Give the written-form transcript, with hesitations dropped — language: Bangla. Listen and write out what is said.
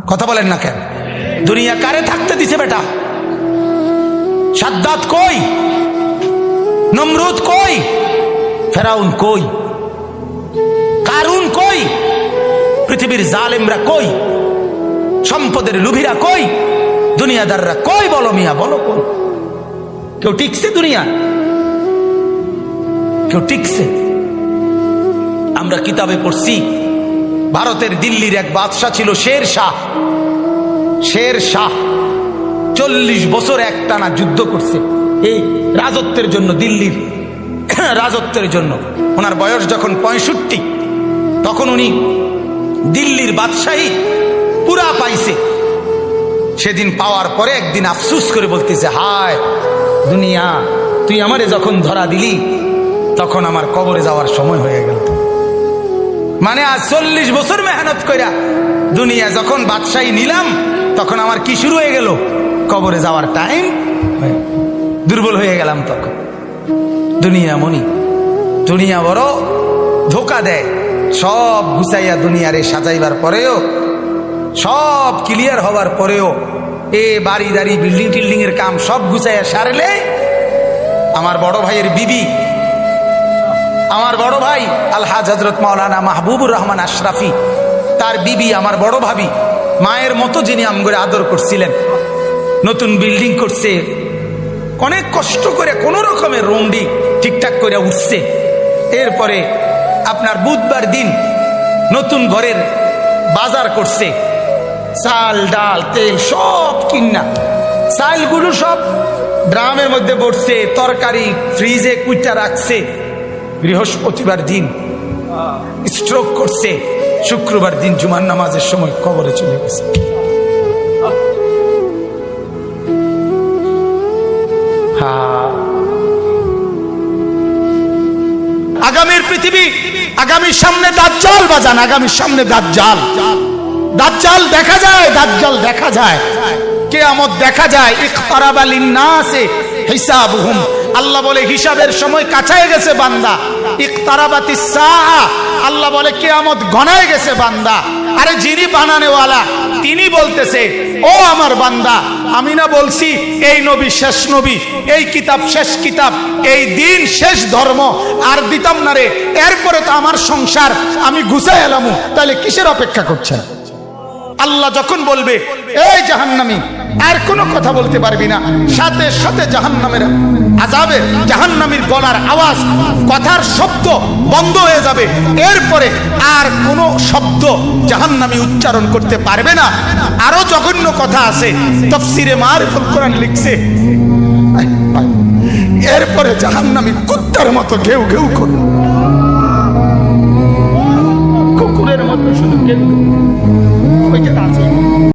কথা বলেন না কেন? দুনিয়া কারে থাকতে দিছে বেটা? সাদ্দাত কই? নমরুদ কই? ফেরাউন কই? কারুন কই? পৃথিবীর জালেমরা কই? সম্পদের লুভিরা কই? দুনিয়াদাররা কই? বলো মিয়া, বলো কই? কেউ টিকছে দুনিয়া? কেউ টিকছে? আমরা কিতাবে পড়ছি ভারতের দিল্লির এক বাদশা ছিল শের শাহ। শের শাহ 40 বছর একটানা যুদ্ধ করছে এই রাজত্বের জন্য, দিল্লির রাজত্বের জন্য। ওনার বয়স যখন 65, তখন উনি দিল্লির বাদশাহী পুরা পাইছে। সেদিন পাওয়ার পরে একদিন আফসুস করে বলতেছে, হায় দুনিয়া, তুই আমারে যখন ধরা দিলি তখন আমার কবরে যাওয়ার সময় হয়ে গেল। মানে আজ 40 বছর মেহনত কইরা দুনিয়া যখন বাদশাহী নিলাম, তখন আমার কি শুরু হয়ে গেল? কবরে যাওয়ার টাইম। দুর্বল হয়ে গেলাম তখন। দুনিয়া মনি, দুনিয়া বড় ধোকা দেয়। সব গুছাইয়া দুনিয়ারে সাজাইবার পরেও, সব ক্লিয়ার হবার পরেও, এ বাড়ি দাড়ি বিল্ডিং টিল্ডিং এর কাম সব গুছাইয়া সারলে আমার বড় ভাইয়ের বিবি, আমার বড় ভাই আলহাজ হযরত মাওলানা মাহবুবুর রহমান আশরাফি, তার বিবি আমার বড় ভাবি, মায়ের মতো যিনি আমগরে আদর করছিলেন, নতুন বিল্ডিং করছে, অনেক কষ্ট করে কোন রকমের রুমডি ঠিকঠাক করে উঠছে। এরপরে আপনার বুধবার দিন নতুন ঘরের বাজার করছে, চাল ডাল তেল সব কিনা, চালগুলো সব ড্রামের মধ্যে পড়ছে, তরকারি ফ্রিজে কুইটা রাখছে। বৃহস্পতিবার দিন স্ট্রোক করছে, শুক্রবার দিন জুমার নামাজের সময় কবরে চলে গেছে। আগামীর পৃথিবী, আগামীর সামনে দাজ্জাল বাজান, আগামীর সামনে দাজ্জাল। দাজ্জাল দেখা যায়, দাজ্জাল দেখা যায়, কিয়ামত দেখা যায়। ইকতারাবা লিন্নাসি হিসাবুহুম, আল্লাহ বলে হিসাবের সময় কাছায় গেছে বান্দা। ইকতারাবাতিস সাআ, আল্লাহ বলে কিয়ামত ঘনায় গেছে বান্দা। আরে যিনি বানানেওয়ালা তিনি বলতেছে, ও আমার বান্দা, আমি না বলছি এই নবী শেষ নবী, এই কিতাব শেষ কিতাব, এই দিন শেষ ধর্ম, আর দিতাম না রে। এরপরে তো আমার সংসার আমি গুছাই এলাম, তাহলে কিসের অপেক্ষা করছে? আল্লাহ যখন বলবে এই জাহান্নামী, আর কোনো কথা বলতে পারবি না, সাথে সাথে জাহান্নামের আযাবের, জাহান্নামীর গলার আওয়াজ, কথার শব্দ বন্ধ হয়ে যাবে। এরপরে আর কোনো শব্দ জাহান্নামী উচ্চারণ করতে পারবে না। আরো জঘন্য কথা আছে, তাফসীরে মারিফুল কোরআন লিখছে, এরপরে জাহান্নামী কুত্তার মতো ঘেউ ঘেউ করবে।